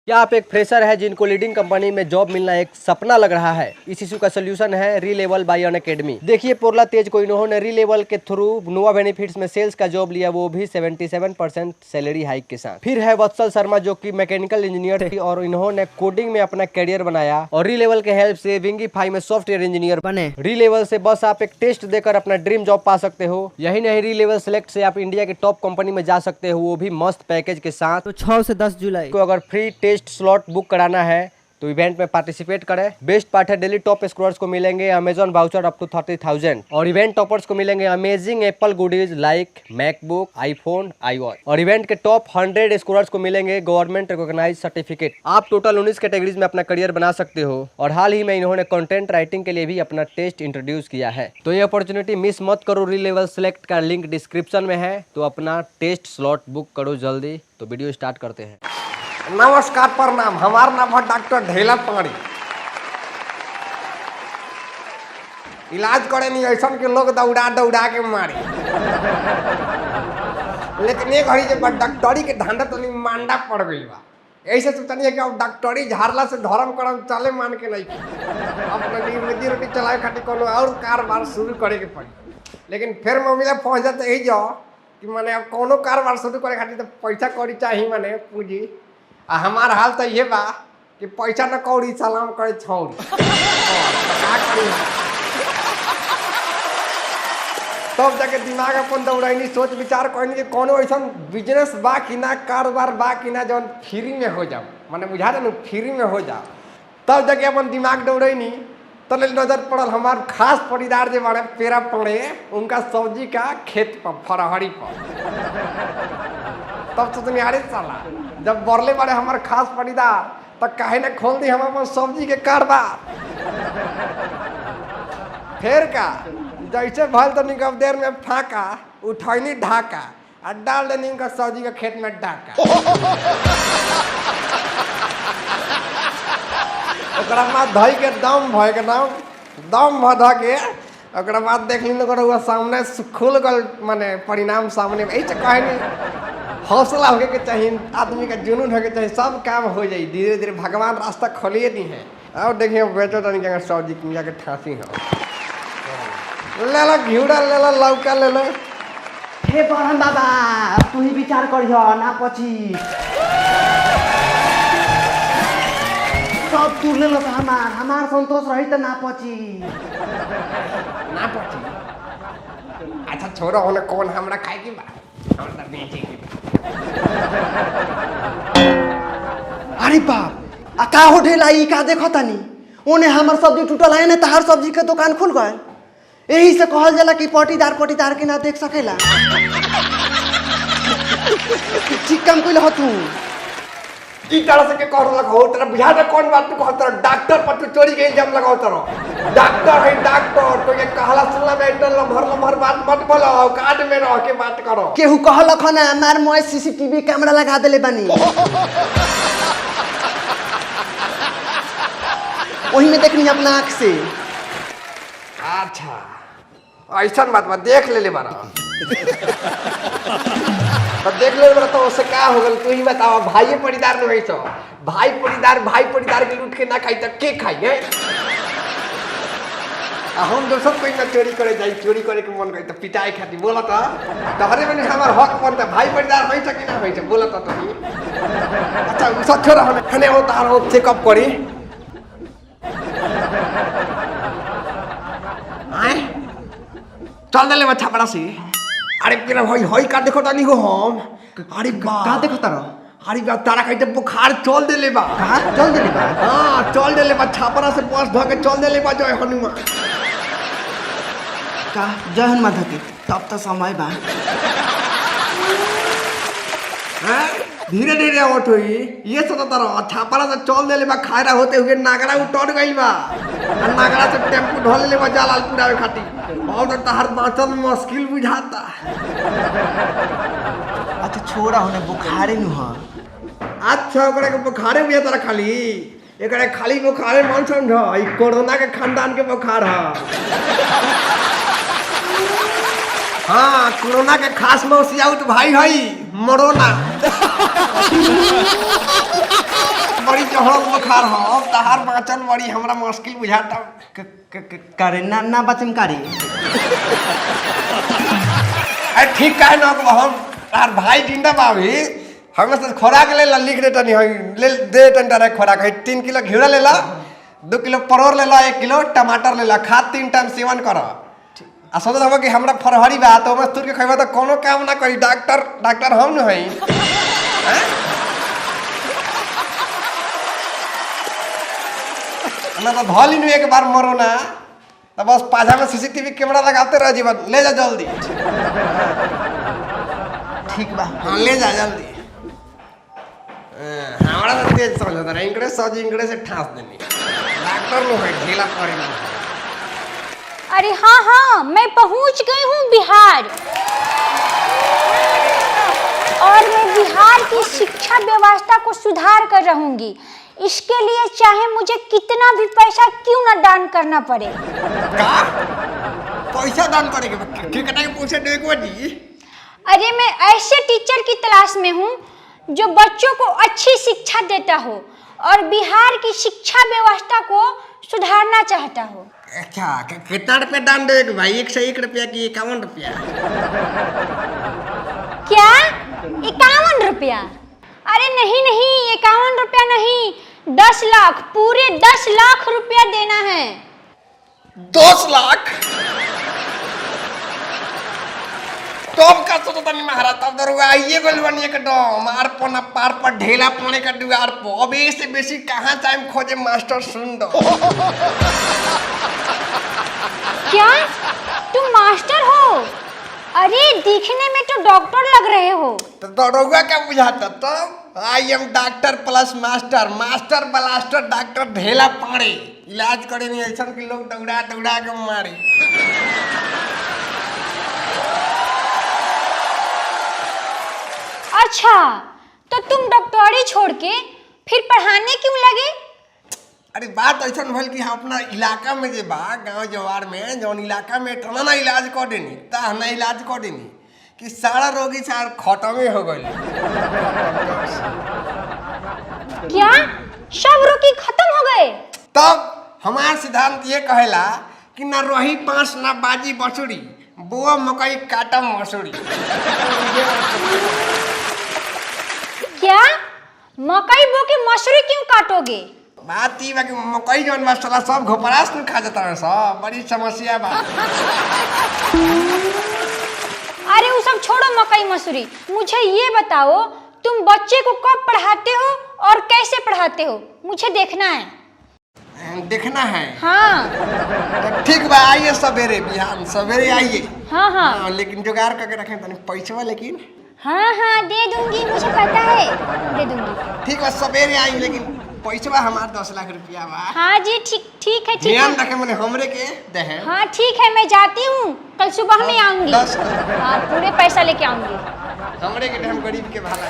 क्या आप एक फ्रेशर है जिनको लीडिंग कंपनी में जॉब मिलना एक सपना लग रहा है? इस इशू का सोल्यूशन है रीलेवल बाय अनअकैडमी। देखिए पोरला तेज को इन्होंने रीलेवल के थ्रू नोवा बेनिफिट्स में सेल्स का जॉब लिया, वो भी 77% सैलरी हाइक के साथ। फिर है वत्सल शर्मा जो कि मैकेनिकल इंजीनियर थे और इन्होंने कोडिंग में अपना करियर बनाया और रीलेवल के हेल्प से विंगीफाई में सॉफ्टवेयर इंजीनियर बने। रीलेवल से बस आप एक टेस्ट देकर अपना ड्रीम जॉब पा सकते हो। यही नहीं, रीलेवल सेलेक्ट से आप इंडिया की टॉप कंपनी में जा सकते हो, वो भी मस्त पैकेज के साथ। तो 6 से 10 जुलाई को अगर फ्री टेस्ट स्लॉट बुक कराना है तो इवेंट में पार्टिसिपेट करें। बेस्ट पार्ट है डेली टॉप स्कोरर्स को मिलेंगे अमेजॉन वाउचर अप टू 30,000 और इवेंट टॉपर्स को मिलेंगे amazing Apple goodies like MacBook, iPhone, iWatch और इवेंट के टॉप 100 स्कोरर्स को मिलेंगे गवर्नमेंट रिकॉग्नाइज सर्टिफिकेट। आप टोटल 19 कैटेगरीज में अपना करियर बना सकते हो और हाल ही में इन्होंने कंटेंट राइटिंग के लिए भी अपना टेस्ट इंट्रोड्यूस किया है। तो ये अपॉर्चुनिटी मिस मत करो। रीलेवल सेलेक्ट का लिंक डिस्क्रिप्शन में है, तो अपना टेस्ट स्लॉट बुक करो जल्दी। तो वीडियो स्टार्ट करते हैं। नमस्कार, प्रणाम। हमारा नाम है डॉक्टर ढेला पानी। इलाज करे नहीं ऐसा के लोग दौड़ा दौड़ा के मारे, लेकिन एक घड़ी जब डॉक्टरी के धंधा तो नहीं मांडा पड़ गई बा। ऐसे सोचनी है कि अब डॉक्टरी झाड़ला से धर्म करम चले मान के नहीं, अपना रोजी रोटी चलाए खातिर कोनो और कारोबार शुरू करे के पड़ी। लेकिन फिर मम्मी पहुँच जाते यही जाओ कि मैंने अब कोनो कारोबार शुरू करे खातिर तो पैसा कौड़ी चाहिए, मैंने पूंजी। आ हमार हाल तो ये बा कि पैसा न कौड़ी सलाम करे छौड़ी। तब जाके दिमाग अपन दौड़ाई, सोच विचार करनी कि कोनो ऐसा बिजनेस बा कि ना, कारोबार बा कि ना जौन फ्री में हो जाओ, मैंने बुझा ना फ्री में हो जाओ। तब जाके अपन दिमाग दौड़ैनी तो नजर पड़ल हमार खास परिदार जो बड़े पेरा पड़े उनका सब्जी का खेत पर फरहरी पर। तब सोचनी अरे साला जब बरले बड़े हमारे खास परिदार तो काहे न खोल दी हम अपन सब्जी के कारोबार। फिर का जैसे भल तो निकब देर में फाका उठैनी ढाका और डाल देनी उनका सब्जी के खेत में डाका। ओकरा बाद धई के दम भय के दम भधा के ओकरा बाद देख ली हुआ सामने खुल गल, माने परिणाम सामने। ऐसे कहे नहीं, हौसला होके के चाहिए, आदमी का जुनून होके चाहिए, सब काम हो जाए। धीरे धीरे भगवान रास्ता खोलिए दी है। और देखिए बेचो तो नहीं सब्जी किया के ठासी हो, ले लो घिउड़ा, ले लो लौका, ले लो। हे बहन बाबा तू ही विचार करियो ना पछि सब तू ले लो। हमार संतोष रही तो ना पछि। अच्छा छोड़ो, होने कौन हमरा खाए की बा, हमरा बेचे की बा। अरे बाप आ का हो ढेला ई का देखो तनी ओने हमर सब्जी टूटल है ने, तहार सब्जी के दुकान खुल गए। यही से कहल जाला कि पटीदार के ना देख सकेला। ठीक काम कइले हो तू। ई तरह से के कर लगाओ तेरा बुझा दे कौन बात तू कहत रहा। डॉक्टर पर तू चोरी के इल्जाम लगाओ तेरा। डॉक्टर है डॉक्टर, तो ये कहला सुनला में इतना लम्हर बात मत बोलो, काट में रह के बात करो। केहू कहल खना हमार मोय सीसीटीवी कैमरा लगा देले बानी, वही में देखनी अपना आँख से। अच्छा ऐसा बात बा, देख ले बारा। तो देख ले बारा, तो उससे क्या हो गल तू ही बताओ। भाई परिदार नहीं तो भाई परिदार के लूट के ना खाई तो के खाई है? हम दोस्त कोई ना चोरी करे जाई, चोरी करे के मन करे तो पिटाई खाती बोला था तहरे में हमार हक बनता। भाई परिदार नहीं सके ना होई बोला था तो ही। अच्छा सब छोड़ा हमें खने हो तार हो चेकअप करी। चल दे ले बच्चा बड़ा सी। अरे तेरा भाई हई का देखो तानी हो हम। अरे का देखो तारा? अरे बा तारा कहते बुखार चल दे ले बा। कहां चल दे ले बा? हां चल दे ले बा, छापरा से पास ध के चल दे ले बा। जय हनुमान का जय हनुमान धके तब तो समय बा। हां धीरे धीरे आवत होई ये सोता तारा। छापरा से चल दे ले बा, खायरा होते हुए नागरा उतर गइल बा। नागरा से टेम्पू ढोल ले बा जालालपुर आवे खाती। और तहर बाँचल मुश्किल बुझाता। अच्छा छोड़ा होने बुखारे नु ह। अच्छा ओकरा के बुखारे भी तोरा खाली एकरे खाली बुखारे मन समझ, ई कोरोना के खानदान के बुखार है। हाँ कोरोना के खास मौसी आउट भाई हई मरोना। चढ़ल बुखार हो अब तहार बाँचल बड़ी हमरा मुश्किल बुझाता। करे ना बचम करे। अरे ठीक काहे ना हम तार भाई जिंदा बाभी हमें से खोराक ले ला लिख देता नहीं ले दे तन डायरेक्ट खोराक है 3 किलो घिउरा ले ला 2 किलो परोर ले ला 1 किलो टमाटर ले ला खा 3 टाइम सेवन कर आ सोचत हम कि हमरा फरहरी बा तो हम तुर के खइबा तो कोनो काम ना करी डॉक्टर हम न हई ना तो धली नु एक बार मरो ना तो बस पाछा में सीसीटीवी कैमरा लगाते रह जीवन ले जा जल्दी। ठीक बा हाँ ले जा जल्दी। हमारा तो तेज समझ था इंग्रेज सज इंग्रेज से ठास देनी डॉक्टर नो है ढीला पड़े ना। अरे हाँ मैं पहुंच गई हूँ बिहार और मैं बिहार की शिक्षा व्यवस्था को सुधार कर रहूंगी। इसके लिए चाहे मुझे कितना भी पैसा क्यों ना दान करना पड़े। का पैसा दान करेंगे कितना के पूछे देखो जी। अरे मैं ऐसे टीचर की तलाश में हूँ जो बच्चों को अच्छी शिक्षा देता हो और बिहार की शिक्षा व्यवस्था को सुधारना चाहता हो। अच्छा कितना रुपया दान देगा भाई 101 रुपया की 51 रुपया क्या 51 रुपया? अरे नहीं 51 रुपया नहीं 10 लाख पूरे 10 लाख रुपया देना है। 10 लाख तब का सोचता नहीं महाराज तब दरुआ आइए गोलवानी के डो मार पना पार पर ढेला पने का दुआर पर अब इससे बेसी कहाँ टाइम खोजे मास्टर सुन दो। क्या तुम मास्टर हो? अरे दिखने में तो डॉक्टर लग रहे हो। तो दरुआ क्या बुझाता तब I am doctor plus master master blaster doctor ढेला पाड़े इलाज करे नहीं ऐसा कि लोग दौड़ा के मारे। अच्छा तो तुम डॉक्टरी छोड़ के फिर पढ़ाने क्यों लगे? अरे बात ऐसा भल कि हम अपना इलाका में जे बा गांव जवार में जौन इलाका में इतना ना इलाज कर देनी तना इलाज कर देनी कि सारा रोगी सार खत्म हो गई। क्या सब रोगी खत्म हो गए? तब हमार सिद्धांत ये कहेला कि ना रोही पांच ना बाजी बसुरी बुआ मकई काटा मसूरी। क्या मकई बो के मसूरी क्यों काटोगे? बात ई बा कि मकई जौन बा साला सब घोपरास न खा जाता है सब बड़ी समस्या बा। अरे वो सब छोड़ो मकई मसूरी मुझे ये बताओ तुम बच्चे को कब पढ़ाते हो और कैसे पढ़ाते हो मुझे देखना है। देखना है हाँ तो ठीक बा आइए सवेरे बिहान सवेरे आइए। हाँ लेकिन जुगाड़ करके रखें तनी पैसा लेकिन हाँ दे दूंगी मुझे पता है दे दूंगी। ठीक बा सवेरे आई लेकिन पैसा हमार 10 लाख रुपया बा। हाँ जी ठीक है ध्यान रखे मैंने हमरे के दे। हाँ ठीक है मैं जाती हूँ कल सुबह में आऊंगी। 10 हाँ पूरे पैसा लेके आऊंगी। हमरे के हम गरीब के भाला।